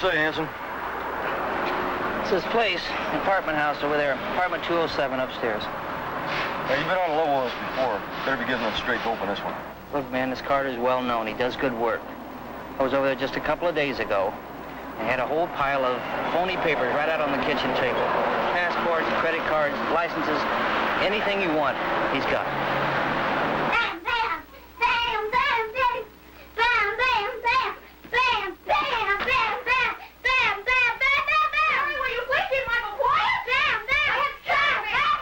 you say, Hanson? It's his place, apartment house over there, apartment 207 upstairs. Now, you've been on a level with us before. Better be giving us straight to open this one. Look, man, this Carter's well known. He does good work. I was over there just a couple of days ago. They had a whole pile of phony papers right out on the kitchen table. Passports, credit cards, licenses, anything you want, he's got. Bam, bam, bam, bam, bam, bam, bam, bam, bam, bam, bam, bam, bam, bam, bam, bam, bam. Harry, were you thinking, Michael? Quiet? Bam, bam, bam, bam,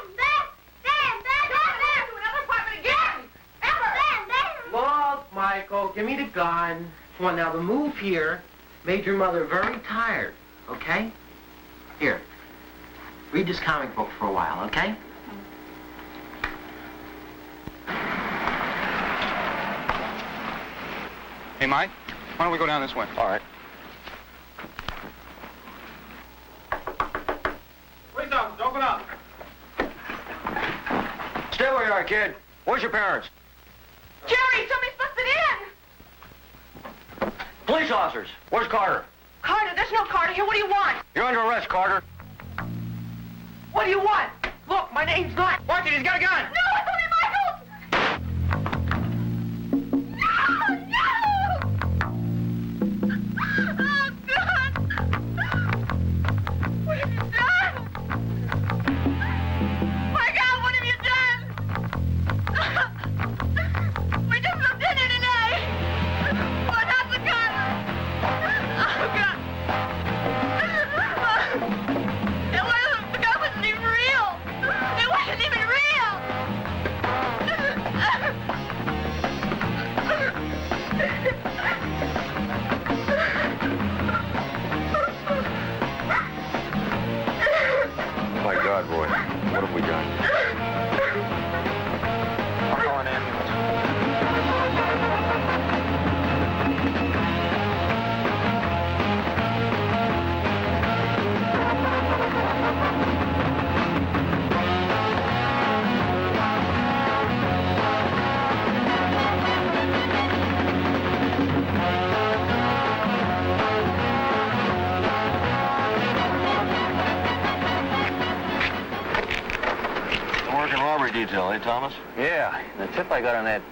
bam, bam, bam, bam, bam. To another apartment again. Ever. Bam, bam. Look, Michael, give me the gun. Come on, now, the move here made your mother very tired, okay? Here, read this comic book for a while, okay? Hey, Mike, why don't we go down this way? All right. Police officers, open up. Stay where you are, kid. Where's your parents? Jerry, somebody's busted in. Police officers. Where's Carter? Carter, there's no Carter here. What do you want? You're under arrest, Carter. What do you want? Look, my name's not... Watch it, he's got a gun. No, it's only Michael! No! Oh, God! What have you done? My God, what have you done? We just moved in here today. What happened, Carter? Oh, God. The gun wasn't even real. It wasn't even real. My God, Roy. What have we done? I'll call an ambulance. Working robbery detail, eh, Thomas? Yeah, the tip I got on that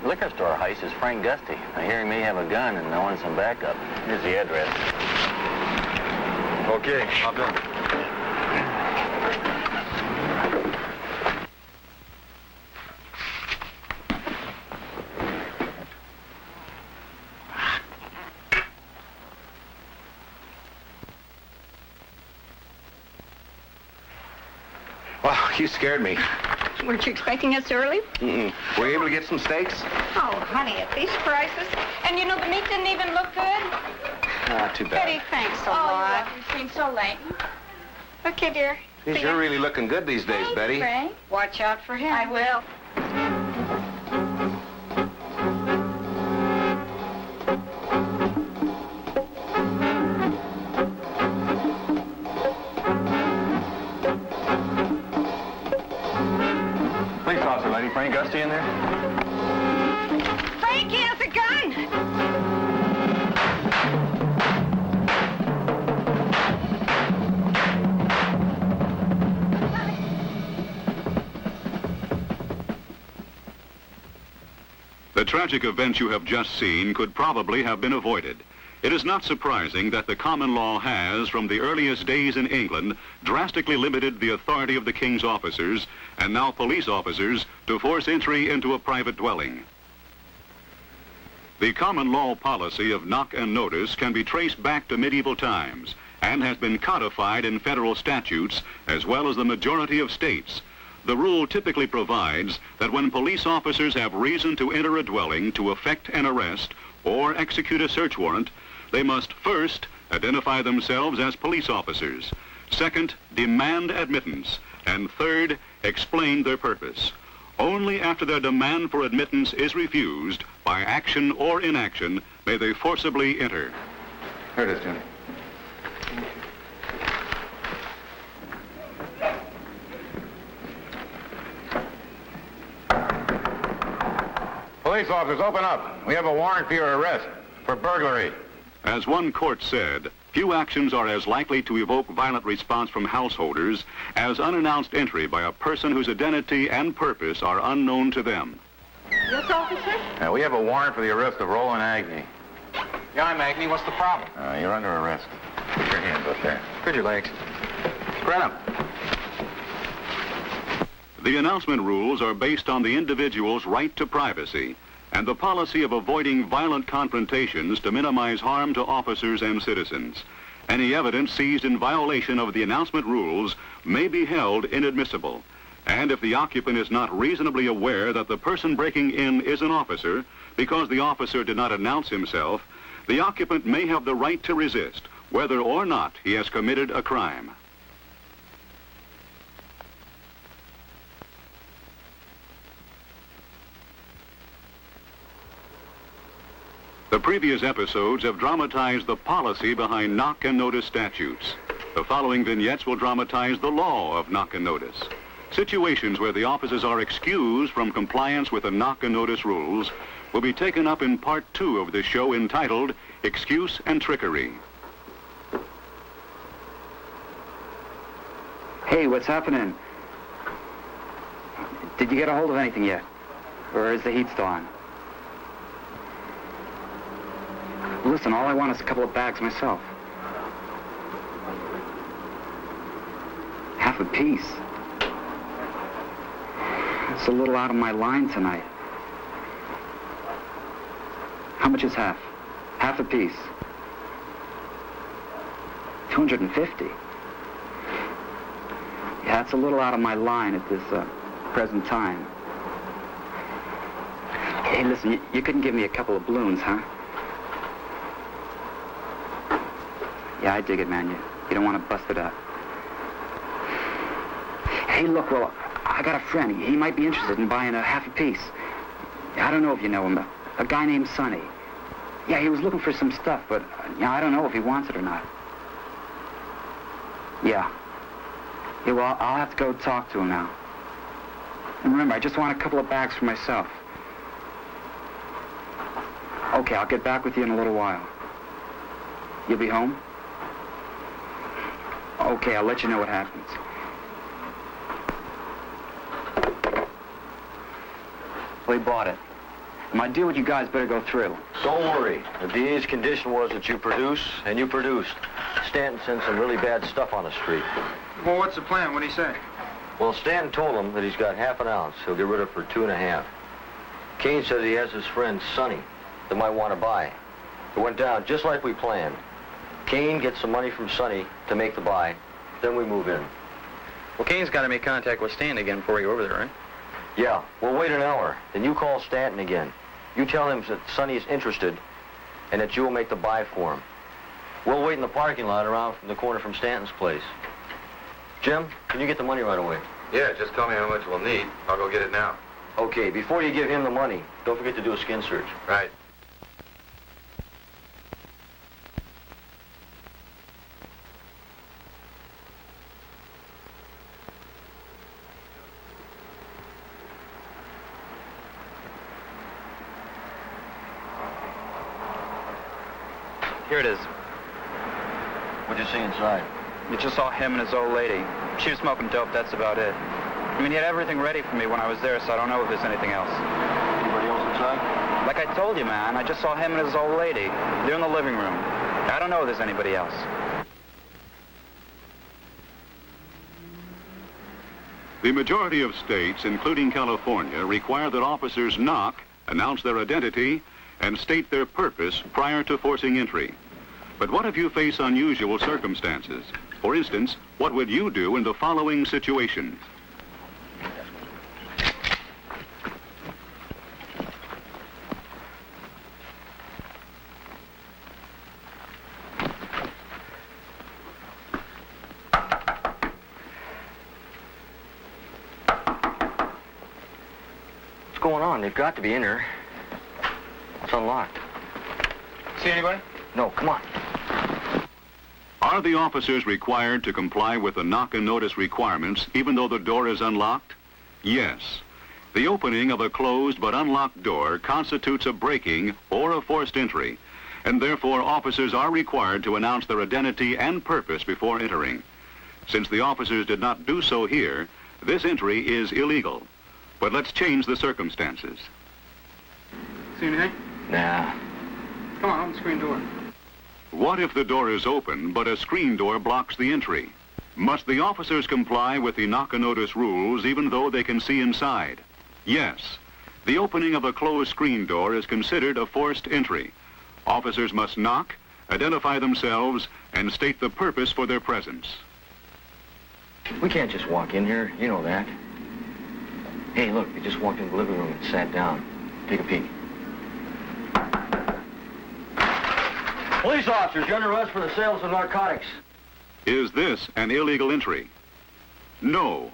liquor store heist is Frank Gusty. I hear he may have a gun and I want some backup. Here's the address. Okay, hop in. Well, you scared me. Weren't you expecting us early? Mm-mm. Were you able to get some steaks? Oh, honey, at these prices. And you know, the meat didn't even look good. Ah, too bad. Betty, thanks a lot. You've been so late. Okay, dear. He's sure really looking good these days, Betty. Frank, watch out for him. I will. Police officer, lady. Frank Gusty in there? Frank, he has a gun! The tragic event you have just seen could probably have been avoided. It is not surprising that the common law has, from the earliest days in England, drastically limited the authority of the king's officers, and now police officers, to force entry into a private dwelling. The common law policy of knock and notice can be traced back to medieval times and has been codified in federal statutes as well as the majority of states. The rule typically provides that when police officers have reason to enter a dwelling to effect an arrest or execute a search warrant, they must first identify themselves as police officers, second, demand admittance, and third, explain their purpose. Only after their demand for admittance is refused, by action or inaction, may they forcibly enter. Here it is, Jimmy. Police officers, open up. We have a warrant for your arrest for burglary. As one court said, few actions are as likely to evoke violent response from householders as unannounced entry by a person whose identity and purpose are unknown to them. Yes, officer? We have a warrant for the arrest of Roland Agnew. Yeah, I'm Agnew. What's the problem? You're under arrest. Put your hands up there. Good, your legs. Spread 'em. The announcement rules are based on the individual's right to privacy and the policy of avoiding violent confrontations to minimize harm to officers and citizens. Any evidence seized in violation of the announcement rules may be held inadmissible. And if the occupant is not reasonably aware that the person breaking in is an officer because the officer did not announce himself, the occupant may have the right to resist, whether or not he has committed a crime. The previous episodes have dramatized the policy behind knock and notice statutes. The following vignettes will dramatize the law of knock and notice. Situations where the officers are excused from compliance with the knock and notice rules will be taken up in part 2 of the show entitled Excuse and Trickery. Hey, what's happening? Did you get a hold of anything yet? Or is the heat still on? Listen, all I want is a couple of bags myself. Half a piece. It's a little out of my line tonight. How much is half? Half a piece. 250. Yeah, it's a little out of my line at this present time. Hey, listen, you couldn't give me a couple of balloons, huh? Yeah, I dig it, man. You don't want to bust it up. Hey, look, well, I got a friend. He might be interested in buying a half a piece. I don't know if you know him. A guy named Sonny. Yeah, he was looking for some stuff, but I don't know if he wants it or not. Yeah. Yeah, well, I'll have to go talk to him now. And remember, I just want a couple of bags for myself. Okay, I'll get back with you in a little while. You'll be home? Okay, I'll let you know what happens. Well, he bought it. My deal with you guys better go through. Don't worry. The DA's condition was that you produce, and you produced. Stanton sent some really bad stuff on the street. Well, what's the plan? What'd he say? Well, Stanton told him that he's got half an ounce. He'll get rid of for 2.5. Kane says he has his friend Sonny that might want to buy. It went down just like we planned. Kane gets some money from Sonny to make the buy. Then we move in. Well, Kane's got to make contact with Stan again before we go over there, right? Yeah, we'll wait an hour. Then you call Stanton again. You tell him that Sonny is interested and that you will make the buy for him. We'll wait in the parking lot around the corner from Stanton's place. Jim, can you get the money right away? Yeah, just tell me how much we'll need. I'll go get it now. Okay, before you give him the money, don't forget to do a skin search. Right. Here it is. What'd you see inside? You just saw him and his old lady. She was smoking dope, that's about it. I mean, he had everything ready for me when I was there, so I don't know if there's anything else. Anybody else inside? Like I told you, man, I just saw him and his old lady. They're in the living room. I don't know if there's anybody else. The majority of states, including California, require that officers knock, announce their identity, and state their purpose prior to forcing entry. But what if you face unusual circumstances? For instance, what would you do in the following situation? What's going on? They've got to be in here. It's unlocked. See anybody? No, come on. Are the officers required to comply with the knock and notice requirements even though the door is unlocked? Yes. The opening of a closed but unlocked door constitutes a breaking or a forced entry, and therefore officers are required to announce their identity and purpose before entering. Since the officers did not do so here, this entry is illegal. But let's change the circumstances. See anything? Nah. Come on, open the screen door. What if the door is open, but a screen door blocks the entry? Must the officers comply with the knock-and-notice rules even though they can see inside? Yes. The opening of a closed screen door is considered a forced entry. Officers must knock, identify themselves, and state the purpose for their presence. We can't just walk in here. You know that. Hey, look, they just walked in the living room and sat down. Take a peek. Police officers, you're under arrest for the sales of narcotics. Is this an illegal entry? No.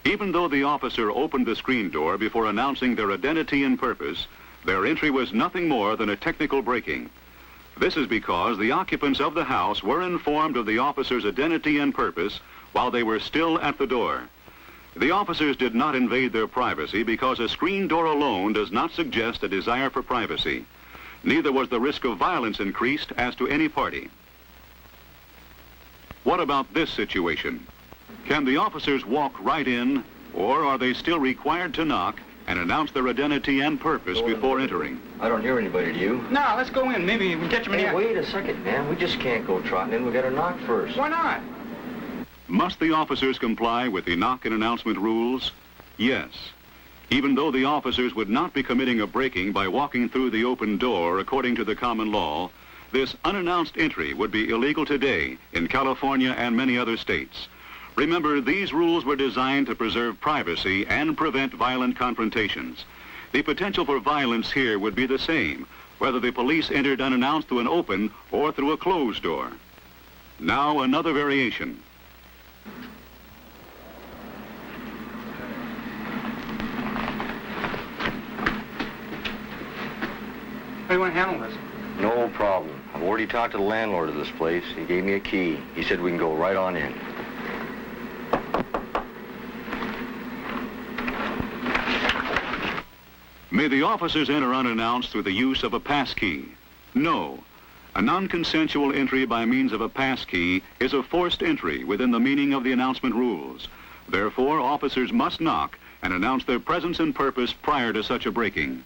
Even though the officer opened the screen door before announcing their identity and purpose, their entry was nothing more than a technical breaking. This is because the occupants of the house were informed of the officer's identity and purpose while they were still at the door. The officers did not invade their privacy because a screen door alone does not suggest a desire for privacy. Neither was the risk of violence increased as to any party. What about this situation? Can the officers walk right in, or are they still required to knock and announce their identity and purpose before entering? I don't hear anybody, do you? No, let's go in. Maybe we can catch him in Hey, the... wait a second, man. We just can't go trotting in. We gotta knock first. Why not? Must the officers comply with the knock and announcement rules? Yes. Even though the officers would not be committing a breaking by walking through the open door according to the common law, this unannounced entry would be illegal today in California and many other states. Remember, these rules were designed to preserve privacy and prevent violent confrontations. The potential for violence here would be the same, whether the police entered unannounced through an open or through a closed door. Now another variation. How do you want to handle this? No problem. I've already talked to the landlord of this place. He gave me a key. He said we can go right on in. May the officers enter unannounced through the use of a pass key? No. A non-consensual entry by means of a pass key is a forced entry within the meaning of the announcement rules. Therefore, officers must knock and announce their presence and purpose prior to such a breaking.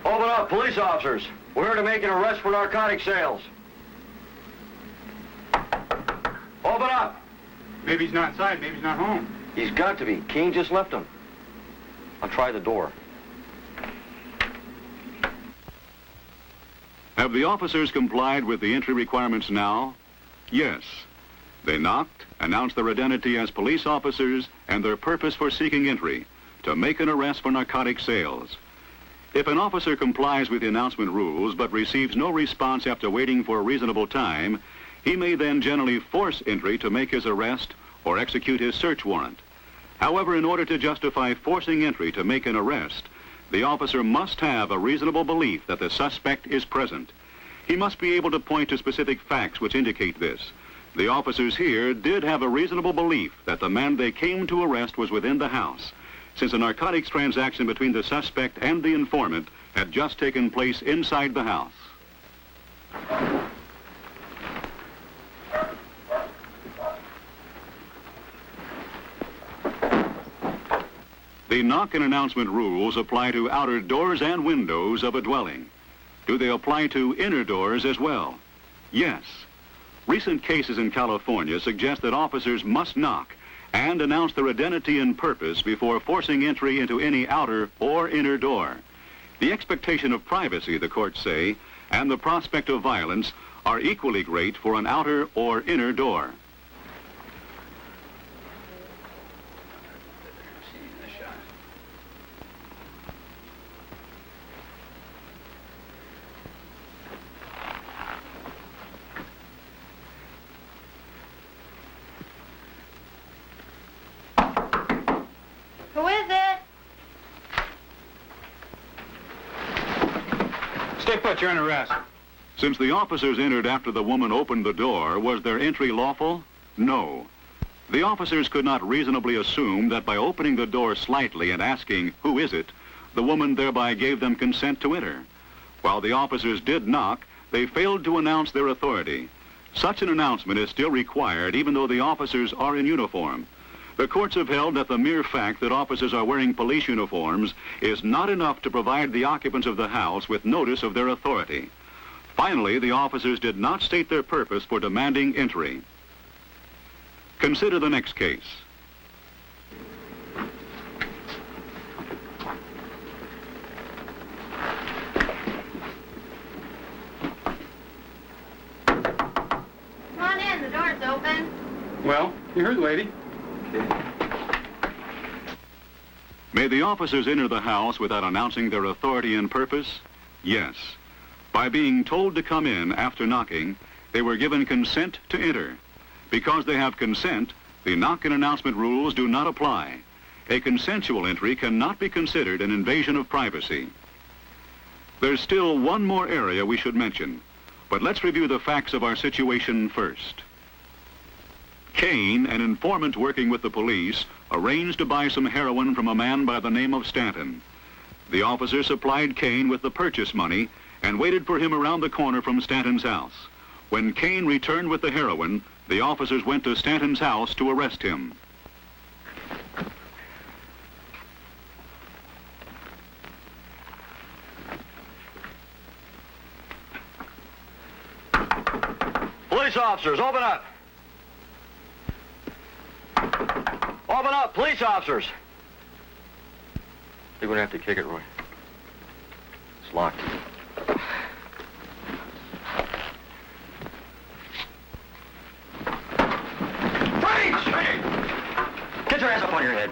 Open up, police officers. We're here to make an arrest for narcotic sales. Open up. Maybe he's not inside. Maybe he's not home. He's got to be. Kane just left him. I'll try the door. Have the officers complied with the entry requirements now? Yes. They knocked, announced their identity as police officers and their purpose for seeking entry, to make an arrest for narcotic sales. If an officer complies with the announcement rules but receives no response after waiting for a reasonable time, he may then generally force entry to make his arrest or execute his search warrant. However, in order to justify forcing entry to make an arrest, the officer must have a reasonable belief that the suspect is present. He must be able to point to specific facts which indicate this. The officers here did have a reasonable belief that the man they came to arrest was within the house, since a narcotics transaction between the suspect and the informant had just taken place inside the house. The knock and announcement rules apply to outer doors and windows of a dwelling. Do they apply to inner doors as well? Yes. Recent cases in California suggest that officers must knock and announce their identity and purpose before forcing entry into any outer or inner door. The expectation of privacy, the courts say, and the prospect of violence are equally great for an outer or inner door. Who is it? Stay put. You're under arrest. Since the officers entered after the woman opened the door, was their entry lawful? No. The officers could not reasonably assume that by opening the door slightly and asking, "Who is it?" the woman thereby gave them consent to enter. While the officers did knock, they failed to announce their authority. Such an announcement is still required even though the officers are in uniform. The courts have held that the mere fact that officers are wearing police uniforms is not enough to provide the occupants of the house with notice of their authority. Finally, the officers did not state their purpose for demanding entry. Consider the next case. Come on in, the door's open. Well, you heard the lady. May the officers enter the house without announcing their authority and purpose? Yes. By being told to come in after knocking, they were given consent to enter. Because they have consent, the knock and announcement rules do not apply. A consensual entry cannot be considered an invasion of privacy. There's still one more area we should mention, but let's review the facts of our situation first. Kane, an informant working with the police, arranged to buy some heroin from a man by the name of Stanton. The officer supplied Kane with the purchase money and waited for him around the corner from Stanton's house. When Kane returned with the heroin, the officers went to Stanton's house to arrest him. Police officers, open up! Open up, police officers! You're gonna have to kick it, Roy. It's locked. Get your hands up on your head.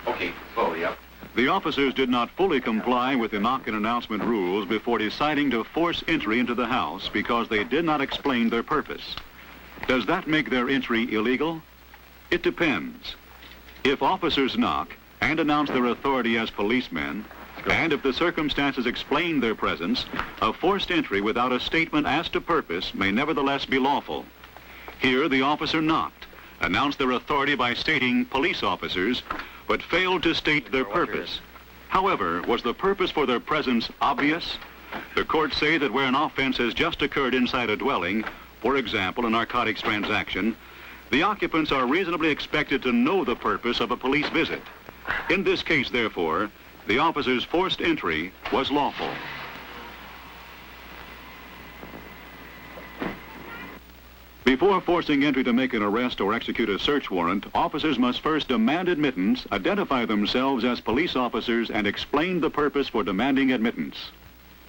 Okay, slowly up. The officers did not fully comply with the knock and announcement rules before deciding to force entry into the house because they did not explain their purpose. Does that make their entry illegal? It depends. If officers knock and announce their authority as policemen, and if the circumstances explain their presence, a forced entry without a statement as to purpose may nevertheless be lawful. Here, the officer knocked, announced their authority by stating police officers, but failed to state their purpose. However, was the purpose for their presence obvious? The courts say that where an offense has just occurred inside a dwelling, for example, a narcotics transaction, the occupants are reasonably expected to know the purpose of a police visit. In this case, therefore, the officer's forced entry was lawful. Before forcing entry to make an arrest or execute a search warrant, officers must first demand admittance, identify themselves as police officers, and explain the purpose for demanding admittance.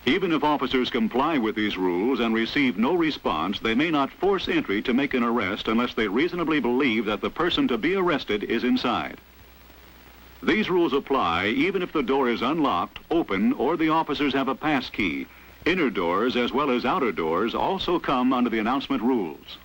Even if officers comply with these rules and receive no response, they may not force entry to make an arrest unless they reasonably believe that the person to be arrested is inside. These rules apply even if the door is unlocked, open, or the officers have a pass key. Inner doors as well as outer doors also come under the announcement rules.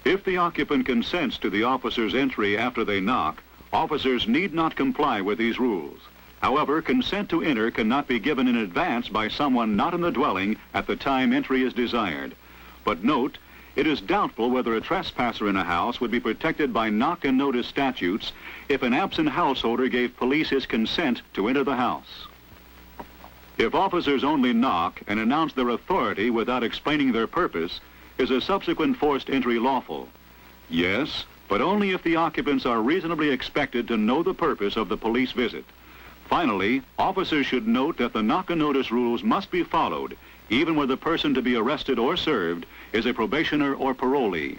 If the occupant consents to the officer's entry after they knock, officers need not comply with these rules. However, consent to enter cannot be given in advance by someone not in the dwelling at the time entry is desired. But note, it is doubtful whether a trespasser in a house would be protected by knock and notice statutes if an absent householder gave police his consent to enter the house. If officers only knock and announce their authority without explaining their purpose, is a subsequent forced entry lawful? Yes, but only if the occupants are reasonably expected to know the purpose of the police visit. Finally, officers should note that the knock and notice rules must be followed, even where the person to be arrested or served is a probationer or parolee.